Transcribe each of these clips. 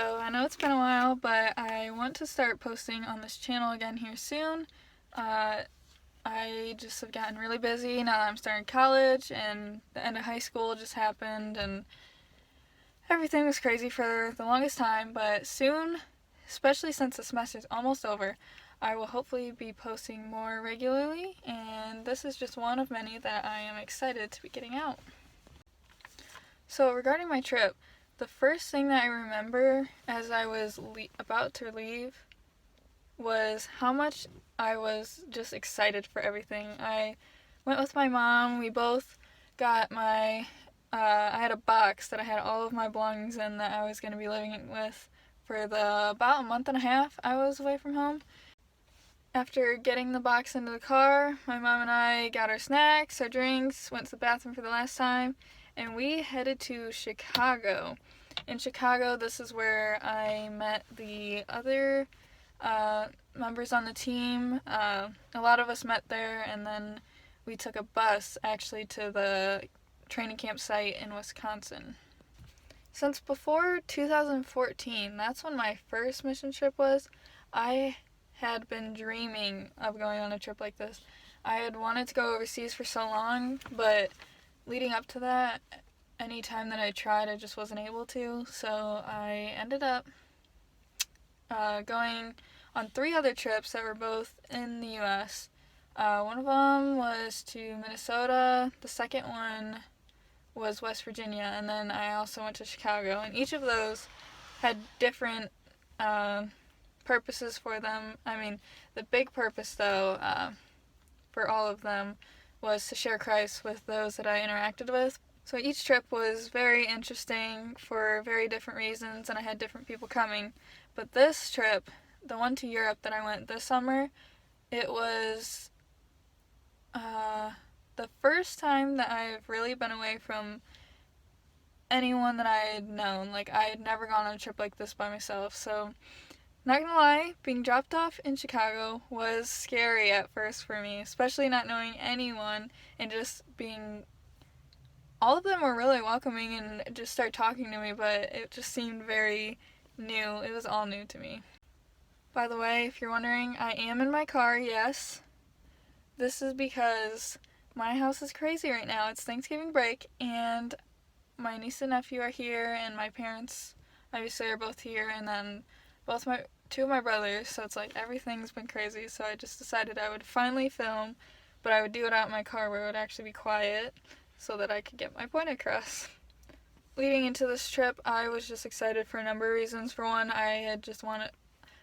So I know it's been a while, but I want to start posting on this channel again here soon. I just have gotten really busy now that I'm starting college, and the end of high school just happened, and everything was crazy for the longest time. But soon, especially since the semester's almost over, I will hopefully be posting more regularly, and this is just one of many that I am excited to be getting out. So regarding my trip, the first thing that I remember as I was about to leave was how much I was just excited for everything. I went with my mom. We both got I had a box that I had all of my belongings in that I was going to be living with for about a month and a half I was away from home. After getting the box into the car, my mom and I got our snacks, our drinks, went to the bathroom for the last time, and we headed to Chicago. In Chicago, this is where I met the other members on the team. A lot of us met there, and then we took a bus actually to the training camp site in Wisconsin. Since before 2014, that's when my first mission trip was, I had been dreaming of going on a trip like this. I had wanted to go overseas for so long, but leading up to that, any time that I tried, I just wasn't able to. So I ended up going on 3 other trips that were both in the U.S. One of them was to Minnesota, the second one was West Virginia, and then I also went to Chicago. And each of those had different purposes for them. I mean, the big purpose, though, for all of them was to share Christ with those that I interacted with. So each trip was very interesting for very different reasons, and I had different people coming. But this trip, the one to Europe that I went this summer, it was the first time that I've really been away from anyone that I had known. Like, I had never gone on a trip like this by myself, so not gonna lie, being dropped off in Chicago was scary at first for me, especially not knowing anyone and just being... All of them were really welcoming and just started talking to me, but it just seemed very new. It was all new to me. By the way, if you're wondering, I am in my car, yes. This is because my house is crazy right now. It's Thanksgiving break, and my niece and nephew are here, and my parents obviously are both here, and then two of my brothers, so it's like everything's been crazy. So I just decided I would finally film, but I would do it out in my car where it would actually be quiet so that I could get my point across. Leading into this trip, I was just excited for a number of reasons. For one, I've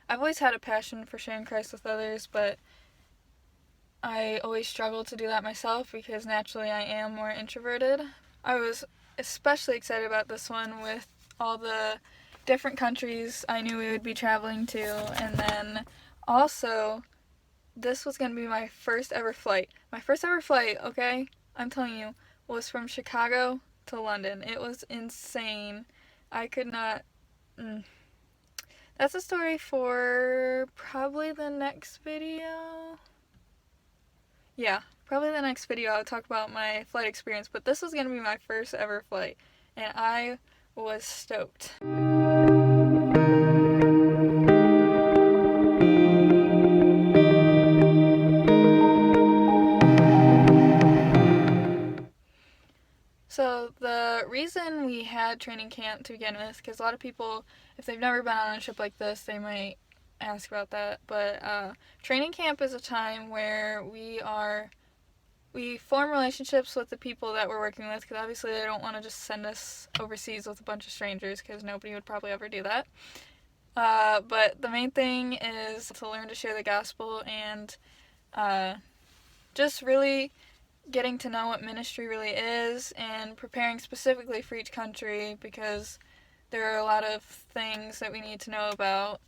always had a passion for sharing Christ with others, but I always struggled to do that myself because naturally I am more introverted. I was especially excited about this one with all the different countries I knew we would be traveling to, and then also this was going to be my first ever flight. My first ever flight, okay? I'm telling you, was from Chicago to London. It was insane. I could not... That's a story for probably the next video. Yeah, probably the next video I'll talk about my flight experience, but this was going to be my first ever flight, and I was stoked. So the reason we had training camp to begin with, because a lot of people, if they've never been on a trip like this, they might ask about that, but training camp is a time where we form relationships with the people that we're working with, because obviously they don't want to just send us overseas with a bunch of strangers, because nobody would probably ever do that. But the main thing is to learn to share the gospel and just really getting to know what ministry really is and preparing specifically for each country, because there are a lot of things that we need to know about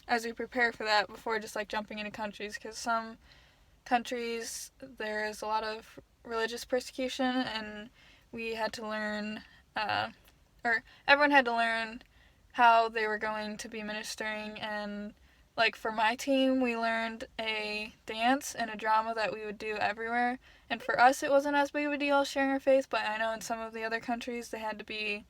as we prepare for that before just like jumping into countries, because some countries there's a lot of religious persecution, and we had to learn or everyone had to learn how they were going to be ministering. And like for my team, we learned a dance and a drama that we would do everywhere, and for us it wasn't as big of a deal sharing our faith, but I know in some of the other countries they had to be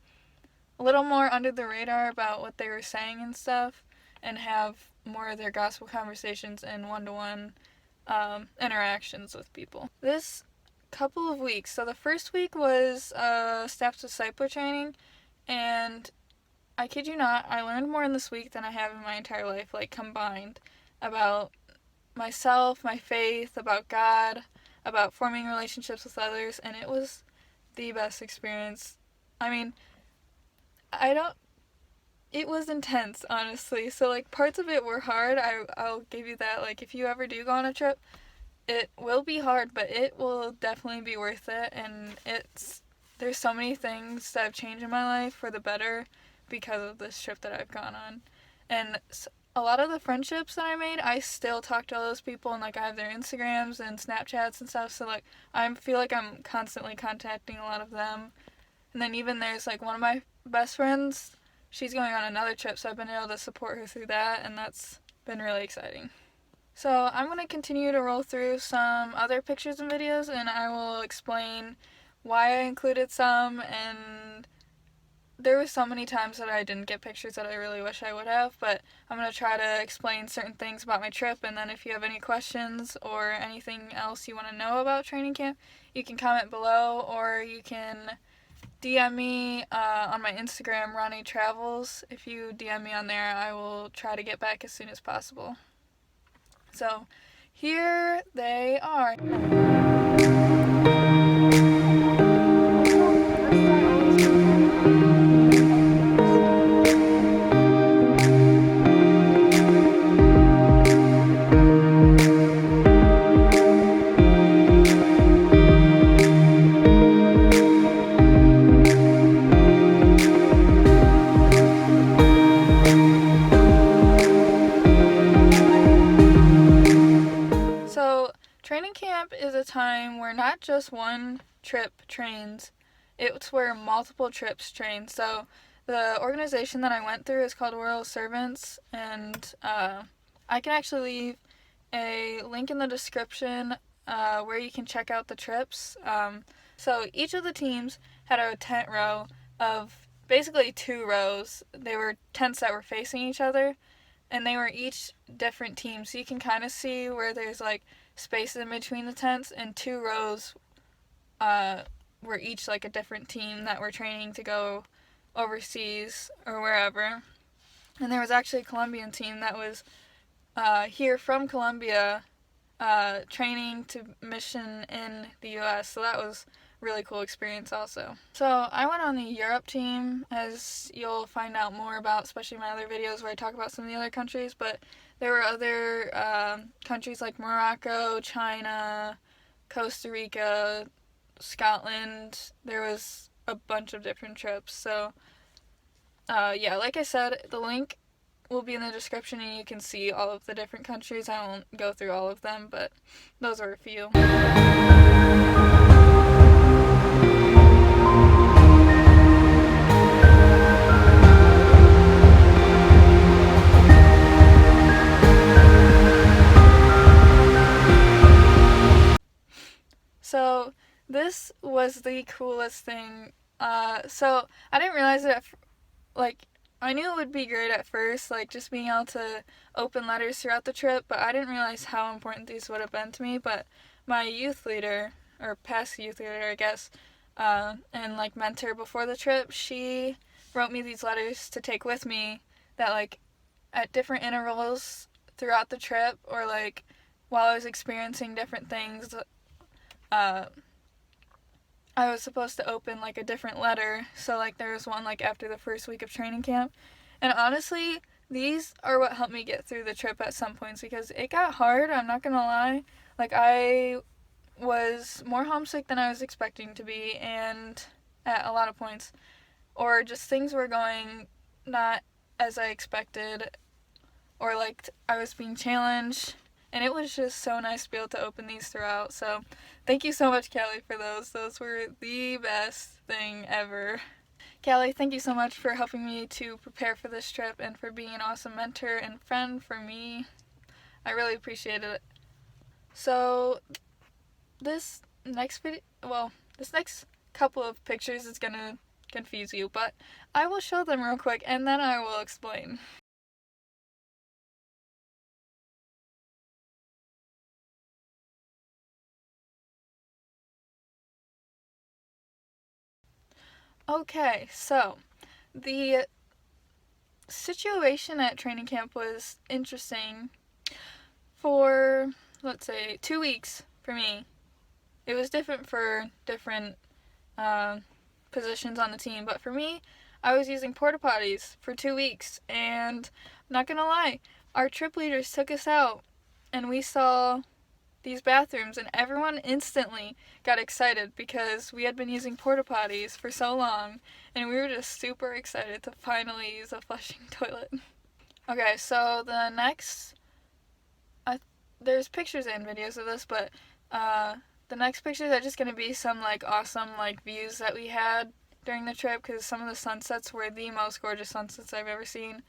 a little more under the radar about what they were saying and stuff, and have more of their gospel conversations and one-to-one interactions with people. This couple of weeks, so the first week was Staff Discipler training, and I kid you not, I learned more in this week than I have in my entire life, like combined, about myself, my faith, about God, about forming relationships with others, and it was the best experience. I mean, it was intense, honestly. So, like, parts of it were hard. I'll give you that. Like, if you ever do go on a trip, it will be hard, but it will definitely be worth it. And there's so many things that have changed in my life for the better because of this trip that I've gone on. And a lot of the friendships that I made, I still talk to all those people, and, like, I have their Instagrams and Snapchats and stuff. So, like, I feel like I'm constantly contacting a lot of them. And then even there's, like, one of my best friends, she's going on another trip, so I've been able to support her through that, and that's been really exciting. So I'm going to continue to roll through some other pictures and videos, and I will explain why I included some, and there were so many times that I didn't get pictures that I really wish I would have, but I'm going to try to explain certain things about my trip, and then if you have any questions or anything else you want to know about training camp, you can comment below, or you can DM me on my Instagram, Ronnie Travels. If you DM me on there, I will try to get back as soon as possible. So, here they are. So, training camp is a time where not just one trip trains, it's where multiple trips train. So, the organization that I went through is called Royal Servants, and I can actually leave a link in the description where you can check out the trips. So, each of the teams had a tent row of basically 2 rows. They were tents that were facing each other, and they were each different teams. So you can kind of see where there's like space in between the tents, and 2 rows were each like a different team that were training to go overseas or wherever. And there was actually a Colombian team that was here from Colombia training to mission in the US. So that was really cool experience also. So I went on the Europe team, as you'll find out more about, especially in my other videos where I talk about some of the other countries, but there were other countries like Morocco, China, Costa Rica, Scotland. There was a bunch of different trips. So yeah, like I said, the link will be in the description and you can see all of the different countries. I won't go through all of them, but those are a few. So this was the coolest thing. So I didn't realize it I knew it would be great at first, like just being able to open letters throughout the trip, but I didn't realize how important these would have been to me. But my youth leader, or past youth leader, I guess, and like mentor before the trip, she wrote me these letters to take with me that like at different intervals throughout the trip, or like while I was experiencing different things, I was supposed to open like a different letter. So like there was one like after the first week of training camp, and honestly these are what helped me get through the trip at some points, because it got hard, I'm not gonna lie. Like I was more homesick than I was expecting to be, and at a lot of points, or just things were going not as I expected, or like I was being challenged. And it was just so nice to be able to open these throughout. So thank you so much, Callie, for those. Those were the best thing ever. Callie, thank you so much for helping me to prepare for this trip and for being an awesome mentor and friend for me. I really appreciated it. So this next couple of pictures is gonna confuse you, but I will show them real quick and then I will explain. Okay, so the situation at training camp was interesting for, let's say, 2 weeks for me. It was different for different positions on the team, but for me, I was using porta potties for 2 weeks, and I'm not gonna lie, our trip leaders took us out and we saw these bathrooms, and everyone instantly got excited because we had been using porta potties for so long, and we were just super excited to finally use a flushing toilet. Okay, so the next, there's pictures and videos of this, but the next pictures are just gonna be some like awesome like views that we had during the trip, because some of the sunsets were the most gorgeous sunsets I've ever seen.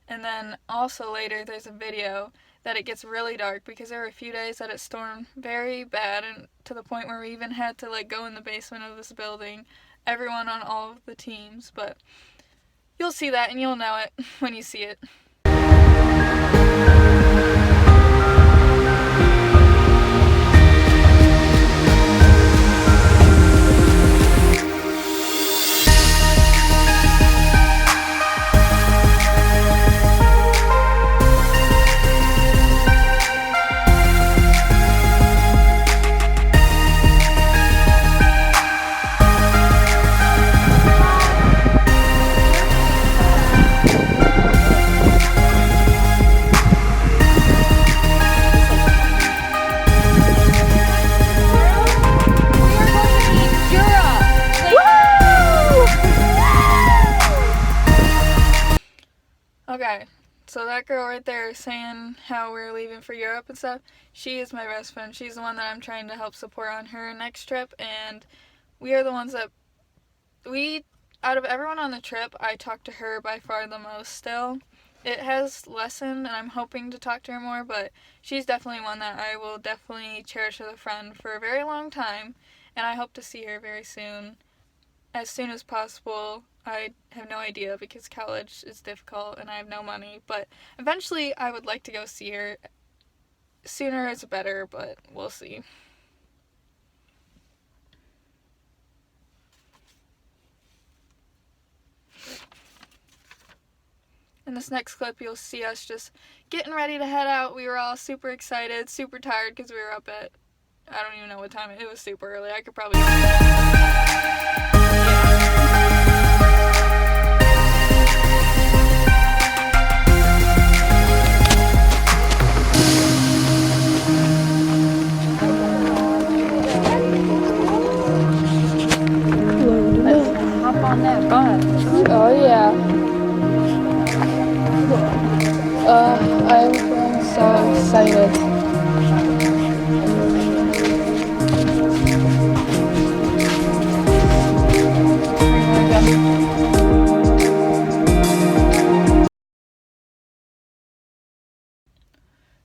And then also later there's a video that it gets really dark because there were a few days that it stormed very bad, and to the point where we even had to like go in the basement of this building, everyone on all of the teams. But you'll see that and you'll know it when you see it. Okay, so that girl right there saying how we're leaving for Europe and stuff, she is my best friend. She's the one that I'm trying to help support on her next trip, and we are the ones that out of everyone on the trip, I talk to her by far the most still. It has lessened, and I'm hoping to talk to her more, but she's definitely one that I will definitely cherish as a friend for a very long time, and I hope to see her very soon. As soon as possible. I have no idea because college is difficult and I have no money, but eventually I would like to go see her. Sooner is better, but we'll see. In this next clip, you'll see us just getting ready to head out. We were all super excited, super tired because we were up at, I don't even know what time it was super early. I could probably... Hop on that bus. Oh yeah. I'm feeling so excited.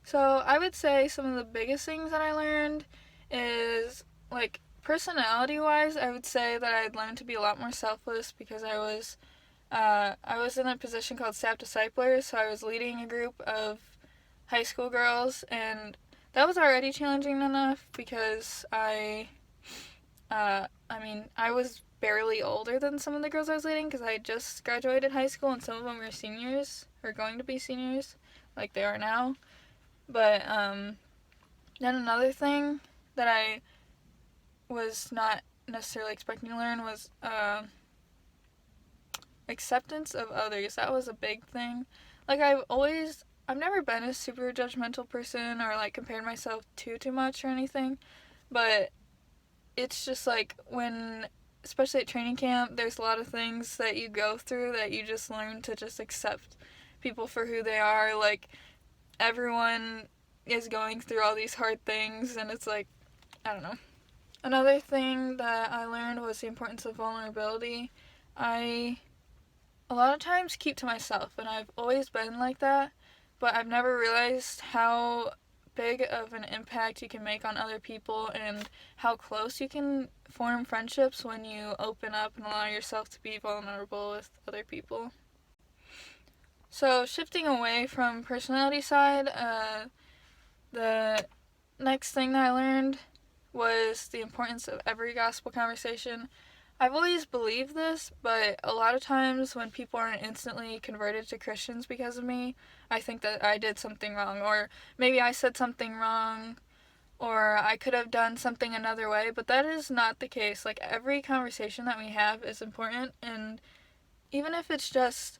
So I would say some of the biggest things that I learned is, like, personality-wise, I would say that I'd learned to be a lot more selfless because I was in a position called staff discipler, so I was leading a group of high school girls, and that was already challenging enough because I was barely older than some of the girls I was leading because I had just graduated high school, and some of them were seniors, or going to be seniors, like they are now. But then another thing that I was not necessarily expecting to learn was acceptance of others. That was a big thing. Like, I've never been a super judgmental person or like compared myself too much or anything, but it's just like when, especially at training camp, there's a lot of things that you go through that you just learn to just accept people for who they are. Like, everyone is going through all these hard things, and it's like, I don't know. Another thing that I learned was the importance of vulnerability. I a lot of times keep to myself, and I've always been like that, but I've never realized how big of an impact you can make on other people and how close you can form friendships when you open up and allow yourself to be vulnerable with other people. So shifting away from personality side, the next thing that I learned was the importance of every gospel conversation. I've always believed this, but a lot of times when people aren't instantly converted to Christians because of me, I think that I did something wrong, or maybe I said something wrong, or I could have done something another way, but that is not the case. Like, every conversation that we have is important, and even if it's just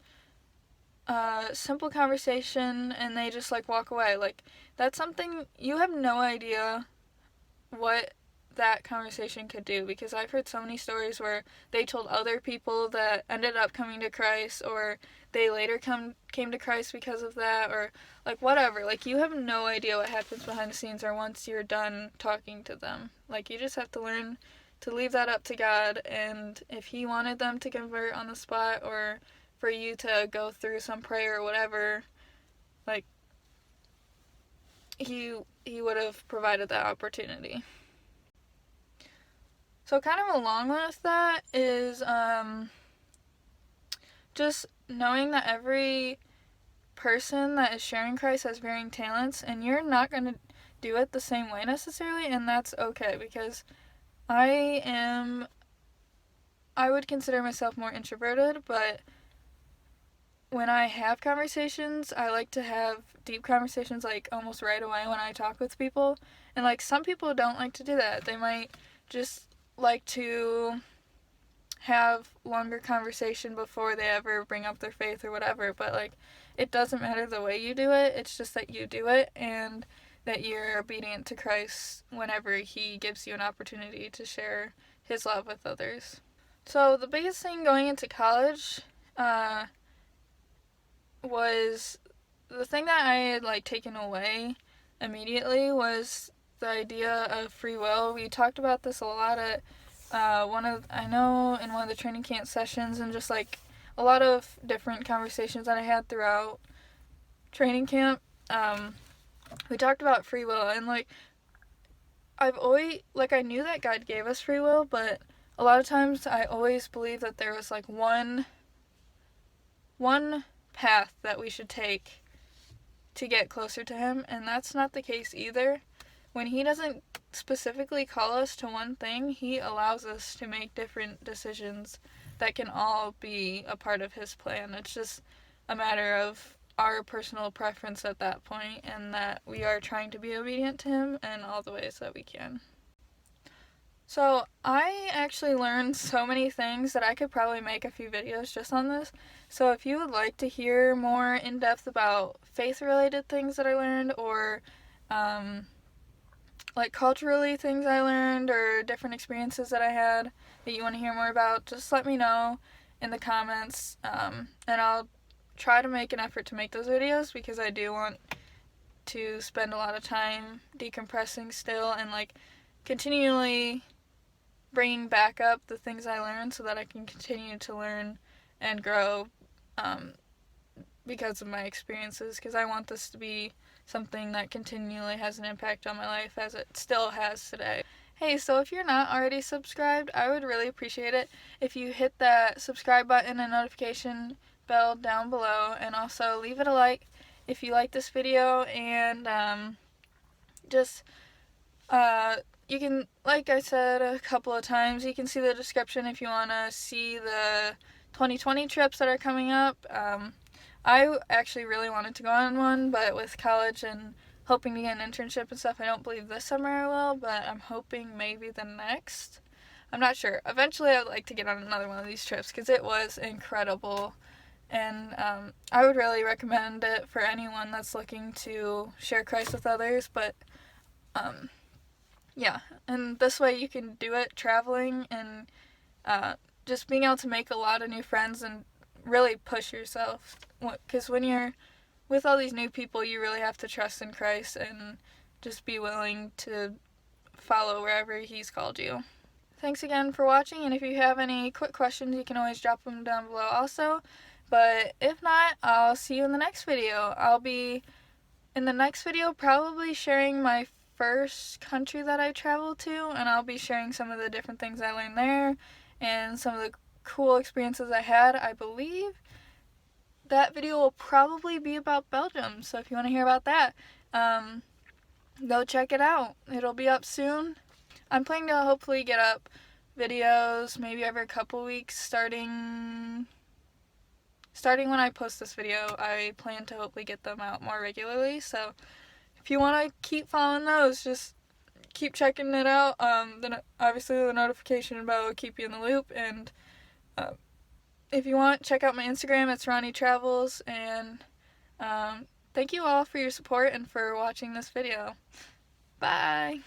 a simple conversation and they just, like, walk away, like, that's something you have no idea what that conversation could do, because I've heard so many stories where they told other people that ended up coming to Christ, or they later came to Christ because of that, or like whatever. Like, you have no idea what happens behind the scenes or once you're done talking to them. Like, you just have to learn to leave that up to God, and if He wanted them to convert on the spot, or for you to go through some prayer or whatever, like, He would have provided that opportunity. So kind of along with that is just knowing that every person that is sharing Christ has varying talents, and you're not going to do it the same way necessarily, and that's okay, because I would consider myself more introverted, but when I have conversations, I like to have deep conversations, like, almost right away when I talk with people, and, like, some people don't like to do that. They might just like to have longer conversation before they ever bring up their faith or whatever, but, like, it doesn't matter the way you do it. It's just that you do it, and that you're obedient to Christ whenever He gives you an opportunity to share His love with others. So the biggest thing going into college was the thing that I had, like, taken away immediately was the idea of free will. We talked about this a lot at in one of the training camp sessions, and just, like, a lot of different conversations that I had throughout training camp. We talked about free will, and, like, I knew that God gave us free will, but a lot of times I always believed that there was, like, one path that we should take to get closer to Him, and that's not the case either. When He doesn't specifically call us to one thing, He allows us to make different decisions that can all be a part of His plan. It's just a matter of our personal preference at that point, and that we are trying to be obedient to Him in all the ways that we can. So I actually learned so many things that I could probably make a few videos just on this. So if you would like to hear more in depth about faith-related things that I learned, or like culturally things I learned, or different experiences that I had that you want to hear more about, just let me know in the comments, and I'll try to make an effort to make those videos, because I do want to spend a lot of time decompressing still, and, like, continually bringing back up the things I learned so that I can continue to learn and grow because of my experiences, because I want this to be something that continually has an impact on my life, as it still has today. Hey, so if you're not already subscribed, I would really appreciate it if you hit that subscribe button and notification bell down below, and also leave it a like if you like this video, and you can, like I said a couple of times, you can see the description if you want to see the 2020 trips that are coming up. I actually really wanted to go on one, but with college and hoping to get an internship and stuff, I don't believe this summer I will, but I'm hoping maybe the next. I'm not sure. Eventually I would like to get on another one of these trips, because it was incredible, and I would really recommend it for anyone that's looking to share Christ with others. But yeah, and this way you can do it traveling, and just being able to make a lot of new friends and really push yourself, because when you're with all these new people, you really have to trust in Christ and just be willing to follow wherever He's called you. Thanks again for watching, and if you have any quick questions, you can always drop them down below also. But if not, I'll see you in the next video. I'll be in the next video, probably sharing my first country that I traveled to, and I'll be sharing some of the different things I learned there and some of the cool experiences I had. I believe that video will probably be about Belgium, so if you want to hear about that, go check it out. It'll be up soon. I'm planning to hopefully get up videos maybe every couple weeks starting when I post this video. I plan to hopefully get them out more regularly, so if you want to keep following those, just keep checking it out. Then obviously the notification bell will keep you in the loop, and if you want, check out my Instagram. It's Ronnie Travels, and thank you all for your support and for watching this video. Bye!